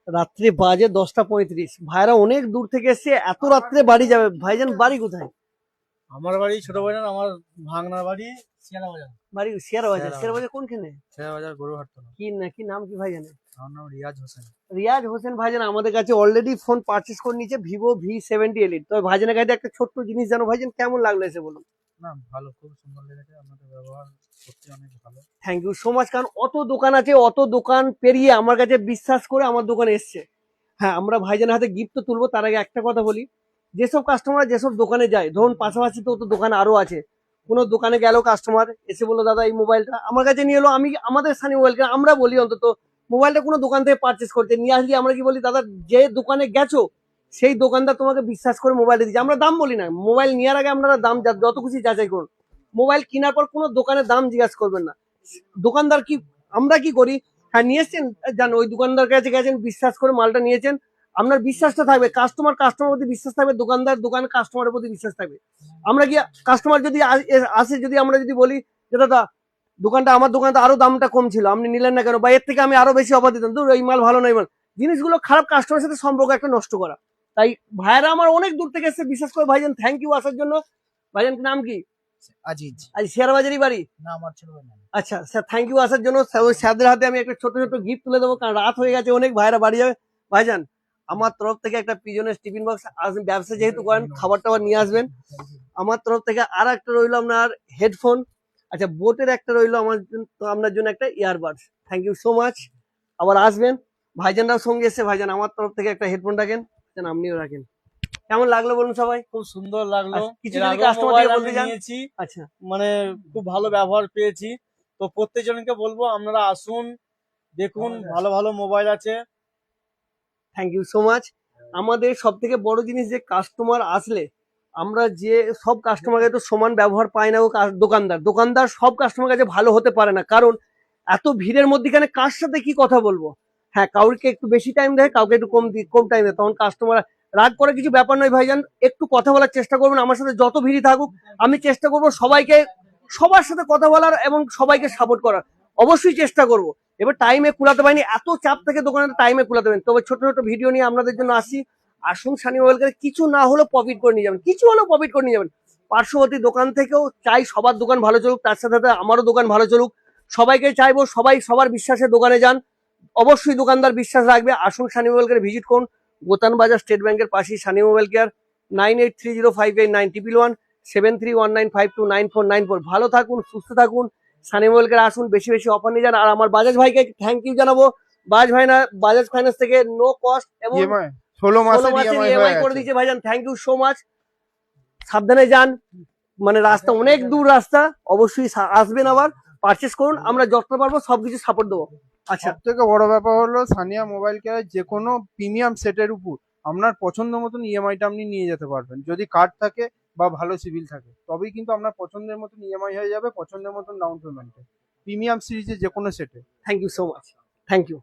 রাত্রি বাজে 10টা 35। ভাইরা অনেক দূর থেকে এসছে, এত রাত্রে বাড়ি যাবে? ভাইজান বাড়ি কোথায়? আমার বাড়ি ছোট বাজার, আমার ভাঙনার বাড়ি শিয়ালা বাজার। বাড়ি শেয়ার বাজার। শেয়ারা শেয়ার বাজার। বাজার কোনখানে? শিয়ালা বাজার গরুহাট থানা। কি নাম কি ভাইজানের? আমার নাম রিয়াজ হোসেন। রিয়াজ হোসেন ভাইজান আমাদের কাছে অলরেডি ফোন পারচেস করে নিয়েছে, ভিভো V70 এলিট। তবে ভাইজানের কাছে একটা ছোট্ট জিনিস জানো ভাইজান, কেমন লাগলো এসে বলুন? না, ভালো, খুব সুন্দর লেগেছে, আপনাদের ব্যবহার সত্যি অনেক ভালো। Thank you so much. কারণ অত দোকান আছে, অত দোকান পেরিয়ে আমার কাছে বিশ্বাস করে আমার দোকানে এসছে। হ্যাঁ, আমরা ভাইজানের হাতে গিফট তো তুলবো, তার আগে একটা কথা বলি। যেসব কাস্টমার যেসব দোকানে যায়, ধরুন পাশাপাশি তো দোকান আরো আছে, কোনো দোকানে গেল কাস্টমার এসে বললো দাদা এই মোবাইলটা আমার কাছে নিয়ে এলো, আমি আমাদের স্থানীয় মোবাইলকে আমরা বলি অন্তত মোবাইলটা কোনো দোকান থেকে পারচেস করতে নিয়ে আসলি, আমরা কি বলি দাদা যে দোকানে গেছো সেই দোকানদার তোমাকে বিশ্বাস করে মোবাইলটা দিচ্ছে। আমরা দাম বলি না, মোবাইল নেওয়ার আগে আপনারা দাম যত খুশি যাচাই করুন। মোবাইল কেনার পর কোনো দোকানের দাম জিজ্ঞাসা করবেন না। দোকানদার কি, আমরা কি করি, হ্যাঁ নিয়ে এসছেন জান ওই দোকানদার কাছে গেছেন, বিশ্বাস করে মালটা নিয়েছেন, আপনার বিশ্বাসটা থাকবে, কাস্টমার প্রতি বিশ্বাস থাকবে, দোকান কাস্টমারের প্রতি বিশ্বাস থাকবে। আমরা কি কাস্টমার যদি আসে, যদি আমরা যদি বলি যে দাদা দোকানটা আমার দোকানটা আরো দামটা কম ছিল, আপনি নিলেন না কেন, বা এর থেকে আমি আরো বেশি অফার দিতাম, তো এই মাল ভালো নয়, মাল জিনিসগুলো খারাপ, কাস্টমারের সাথে সম্পর্ক একটা নষ্ট করা। তাই ভাইয়েরা আমার অনেক দূর থেকে এসে বিশ্বাস করে ভাইজান থ্যাংক ইউ আসার জন্য। ভাইজান নাম কি? আজিজ। আজ শেয়ার বাজারই বাড়ি? না, আমার ছোট ভাই না। আচ্ছা স্যার, থ্যাংক ইউ আসার জন্য। ওই স্যারদের হাতে আমি একটা ছোট ছোট গিফট তুলে দেবো, কারণ রাত হয়ে গেছে, অনেক ভাইরা বাড়ি যাবে। ভাইজান আমার তরফ থেকে একটা পিজনের টিফিন বক্স, ব্যবসা যেহেতু করেন খাবার টাবার নিয়ে আসবেন। আমার তরফ থেকে আর একটা রইলো আপনার হেডফোন। আচ্ছা বোটের একটা রইলো আমার আপনার জন্য একটা earbuds. Thank you so much. আবার আসবেন, ভাইজানরাও সঙ্গে এসে। ভাইজান আমার তরফ থেকে একটা হেডফোন রাখেন, আপনিও রাখেন। কেমন লাগলো বলুন সবাই? খুব সুন্দর লাগলো। কিছু এর যদি আগেও কাস্টমার মোবাইল থেকে আমি বলতে চান? নিয়েছি, আচ্ছা মানে খুব ভালো ব্যবহার পেয়েছি। তো প্রত্যেকজনকে বলবো আপনারা আসুন, দেখুন, ভালো ভালো মোবাইল আছে। Thank you so much. আমাদের সব থেকে বড় জিনিস যে কাস্টমার আসলে আমরা যে সব কাস্টমারকে তো সমান ব্যবহার পাই না। ও দোকানদার সব কাস্টমার কাছে ভালো হতে পারে না, কারণ এত ভিড়ের মধ্যেখানে কার সাথে কি কথা বলবো। হ্যাঁ, কাউকে একটু বেশি টাইম দেয়, কাউকে একটু কম টাইম দেয়, তখন কাস্টমার রাগ করে কিছু ব্যাপার নয় ভাইজান, একটু কথা বলার চেষ্টা করবেন। আমার সাথে যত ভিড়ই থাকুক আমি চেষ্টা করবো সবাইকে, সবার সাথে কথা বলার এবং সবাইকে সাপোর্ট করার অবশ্যই চেষ্টা করব। এবার টাইমে কুলাতে পারিনি, এত চাপ থেকে দোকানে টাইমে কুলাতে পারিনি, তবে ছোট ছোট ভিডিও নিয়ে আপনাদের জন্য আসি। আসুন সানি মোবাইল, কিছু না হলেও প্রফিট করে নিয়ে যাবেন, কিছু হলেও প্রফিট করে নিয়ে যাবেন। পার্শ্ববর্তী দোকান থেকেও চাই সবার দোকান ভালো চলুক, তার সাথে সাথে আমারও দোকান ভালো চলুক। সবাইকে চাইবো সবাই সবার বিশ্বাসের দোকানে যান, অবশ্যই দোকানদার বিশ্বাস রাখবে। আসুন সানি মোবাইল কেয়ার ভিজিট করুন, গোতান বাজার স্টেট ব্যাংকের পাশেই সানি মোবাইল কেয়ার। 98305891 7319529494। ভালো থাকুন, সুস্থ থাকুন, সানি মোবাইল কেয়ার আসুন, বেশি বেশি অফার নিয়ে যান। আর আমার বাজাজ ভাইকে থ্যাংক ইউ জানাবো। বাজাজ ফাইন্যান্স থেকে নো কস্ট এবং 16 মাসের 16 মাসের ইএমআই ইএমআই হয়ে করে গেছে। দিয়েছে ভাইজান, থ্যাংক ইউ সো মাচ। সাবধানে যান, মানে রাস্তা অনেক দূর রাস্তা, অবশ্যই আসবেন, আবার পারচেস করুন, আমরা যতটা পারবো সবকিছু সাপোর্ট দেবো। আচ্ছা সব থেকে বড় ব্যাপার হলো সানিয়া মোবাইল কেয়ার যে কোনো প্রিমিয়াম সেটের উপর আপনার পছন্দ মতন ইএমআইটা আপনি নিয়ে যেতে পারবেন, যদি কার্ড থাকে বা ভালো সিভিল থাকে, তবেই কিন্তু আপনার পছন্দের মতন ইএমআই হয়ে যাবে, পছন্দের মতন ডাউন পেমেন্টে প্রিমিয়াম সিরিজে যে কোনো সেটে। Thank you so much, thank you.